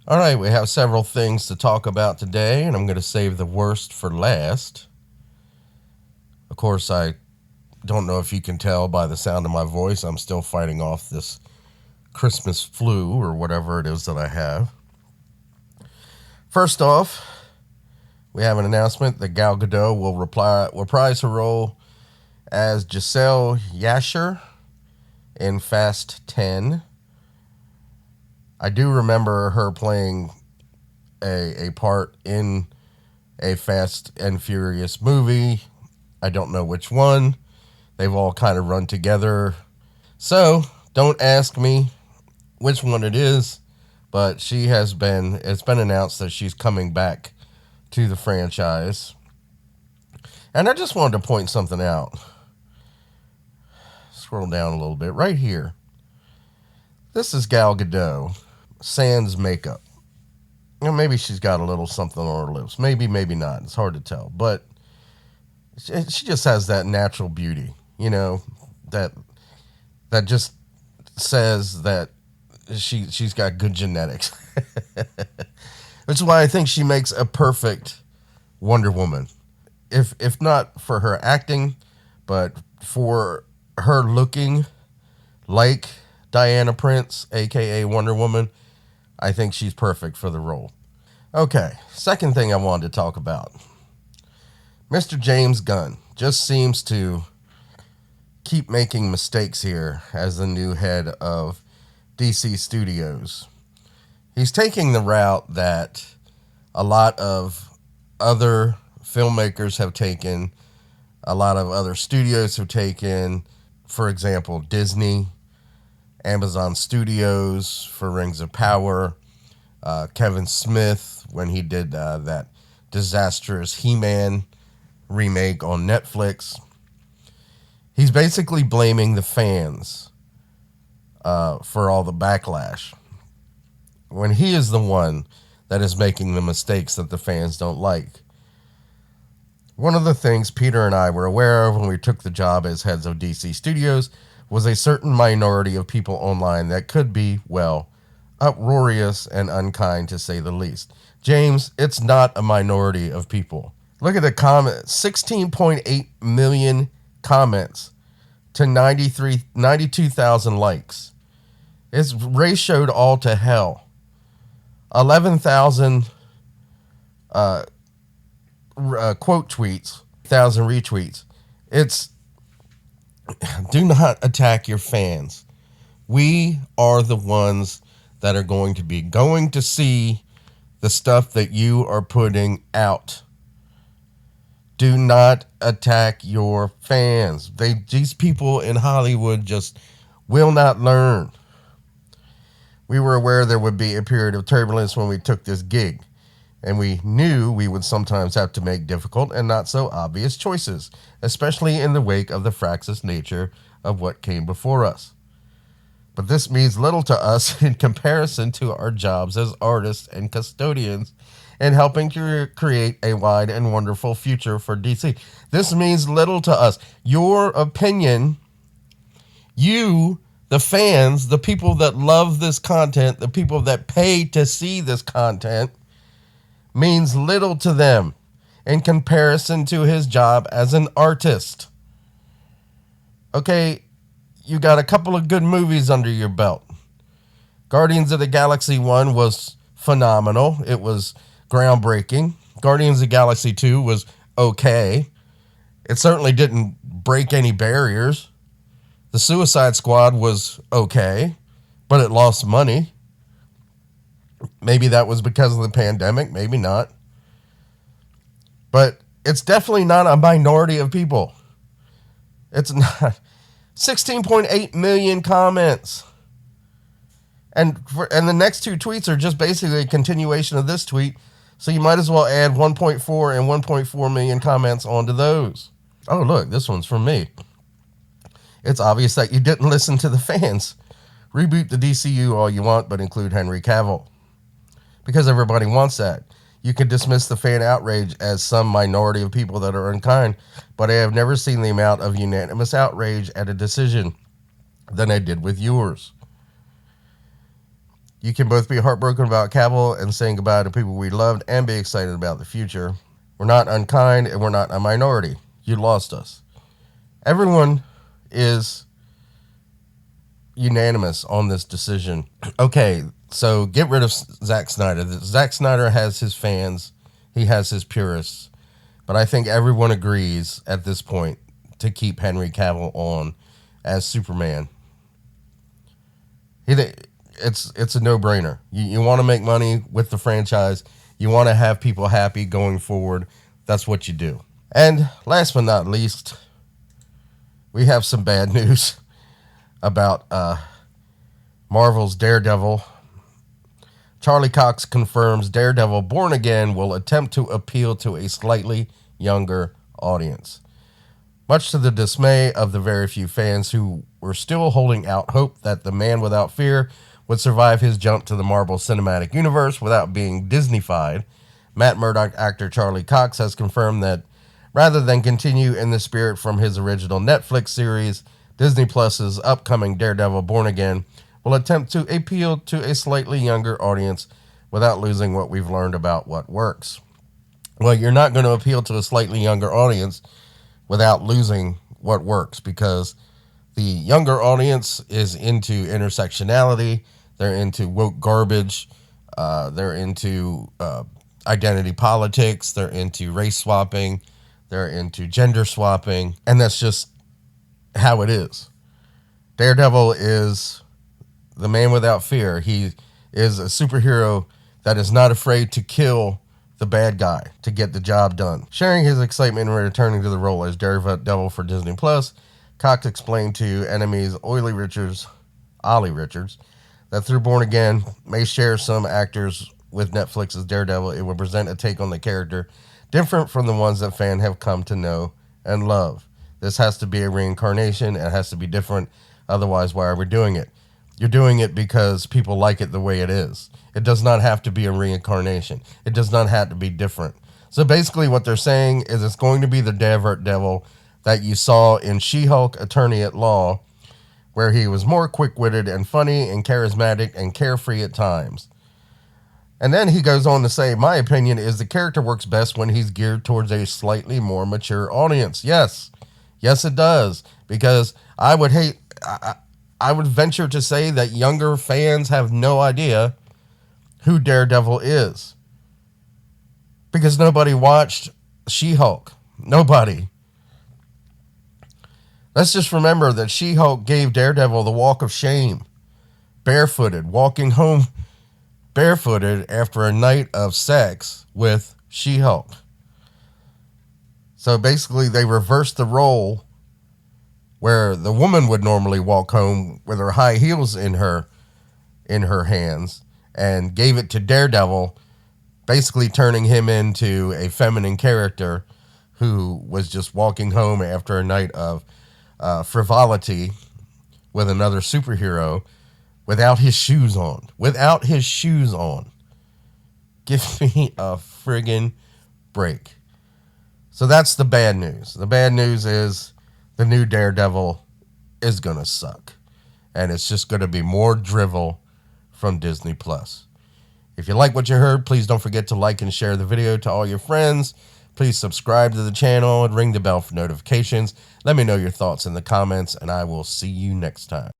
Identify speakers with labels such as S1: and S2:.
S1: All right, we have several things to talk about today, and I'm going to save the worst for last. Of course, I don't know if you can tell by the sound of my voice, I'm still fighting off this Christmas flu or whatever it is that I have. First off, we have an announcement that Gal Gadot will reprise her role as Giselle Yasher in Fast 10. I do remember her playing a part in a Fast and Furious movie. I don't know which one. They've all kind of run together. So, don't ask me which one it is, but it's been announced that she's coming back to the franchise. And I just wanted to point something out. Scroll down a little bit. Right here. This is Gal Gadot, sans makeup. Maybe she's got a little something on her lips. Maybe, maybe not. It's hard to tell. But she just has that natural beauty, that just says that she's got good genetics. Which is why I think she makes a perfect Wonder Woman. If not for her acting, but for her looking like Diana Prince, aka Wonder Woman, I think she's perfect for the role. Okay, second thing I wanted to talk about. Mr. James Gunn just seems to keep making mistakes here as the new head of DC Studios. He's taking the route that a lot of other filmmakers have taken, a lot of other studios have taken. For example, Disney, Amazon Studios for Rings of Power, Kevin Smith when he did that disastrous He-Man remake on Netflix. He's basically blaming the fans for all the backlash, when he is the one that is making the mistakes that the fans don't like. One of the things Peter and I were aware of when we took the job as heads of DC Studios was a certain minority of people online that could be, well, uproarious and unkind to say the least. James, it's not a minority of people. Look at the comments. 16.8 million comments to 92,000 likes. It's ratioed all to hell. 11,000 quote tweets, 1,000 retweets. It's, do not attack your fans. We are the ones that are going to see the stuff that you are putting out. Do not attack your fans. These people in Hollywood just will not learn. We were aware there would be a period of turbulence when we took this gig, and we knew we would sometimes have to make difficult and not so obvious choices, especially in the wake of the fractious nature of what came before us. But this means little to us in comparison to our jobs as artists and custodians in helping to create a wide and wonderful future for DC. This means little to us. Your opinion, you, the fans, the people that love this content, the people that pay to see this content, means little to them in comparison to his job as an artist. Okay, you got a couple of good movies under your belt. Guardians of the Galaxy 1 was phenomenal. It was groundbreaking. Guardians of the Galaxy 2 was okay. It certainly didn't break any barriers. The Suicide Squad was okay, but it lost money. Maybe that was because of the pandemic, maybe not. But it's definitely not a minority of people. It's not. 16.8 million comments. And the next two tweets are just basically a continuation of this tweet. So you might as well add 1.4 and 1.4 million comments onto those. Oh, look, this one's from me. It's obvious that you didn't listen to the fans. Reboot the DCU all you want, but include Henry Cavill. Because everybody wants that. You can dismiss the fan outrage as some minority of people that are unkind, but I have never seen the amount of unanimous outrage at a decision than I did with yours. You can both be heartbroken about Cavill and saying goodbye to people we loved and be excited about the future. We're not unkind and we're not a minority. You lost us. Everyone is unanimous on this decision. Okay, so get rid of Zack Snyder. Zack Snyder has his fans. He has his purists. But I think everyone agrees at this point to keep Henry Cavill on as Superman. It's a no-brainer. You want to make money with the franchise. You want to have people happy going forward. That's what you do. And last but not least, we have some bad news about Marvel's Daredevil. Charlie Cox confirms Daredevil Born Again will attempt to appeal to a slightly younger audience. Much to the dismay of the very few fans who were still holding out hope that the Man Without Fear would survive his jump to the Marvel Cinematic Universe without being Disneyfied, Matt Murdock actor Charlie Cox has confirmed that rather than continue in the spirit from his original Netflix series, Disney Plus's upcoming Daredevil Born Again will attempt to appeal to a slightly younger audience without losing what we've learned about what works. Well, you're not going to appeal to a slightly younger audience without losing what works, because the younger audience is into intersectionality, they're into woke garbage, they're into identity politics, they're into race swapping, they're into gender swapping, and that's just how it is. Daredevil is the Man Without Fear. He is a superhero that is not afraid to kill the bad guy to get the job done. Sharing his excitement in returning to the role as Daredevil for Disney Plus, Cox explained to Enemy's Ollie Richards, that through Born Again may share some actors with Netflix's Daredevil. It will present a take on the character different from the ones that fans have come to know and love. This has to be a reincarnation. It has to be different. Otherwise, why are we doing it? You're doing it because people like it the way it is. It does not have to be a reincarnation. It does not have to be different. So basically what they're saying is it's going to be the Daredevil that you saw in She-Hulk Attorney at Law, where he was more quick-witted and funny and charismatic and carefree at times. And then he goes on to say, my opinion is the character works best when he's geared towards a slightly more mature audience. Yes, it does. Because I would venture to say that younger fans have no idea who Daredevil is. Because nobody watched She-Hulk. Nobody. Let's just remember that She-Hulk gave Daredevil the walk of shame. Barefooted, walking home barefooted after a night of sex with She-Hulk. So basically they reversed the role where the woman would normally walk home with her high heels in her hands, and gave it to Daredevil, basically turning him into a feminine character who was just walking home after a night of frivolity with another superhero without his shoes on. Without his shoes on. Give me a friggin' break. So that's the bad news. The bad news is the new Daredevil is going to suck. And it's just going to be more drivel from Disney Plus. If you like what you heard, please don't forget to like and share the video to all your friends. Please subscribe to the channel and ring the bell for notifications. Let me know your thoughts in the comments, and I will see you next time.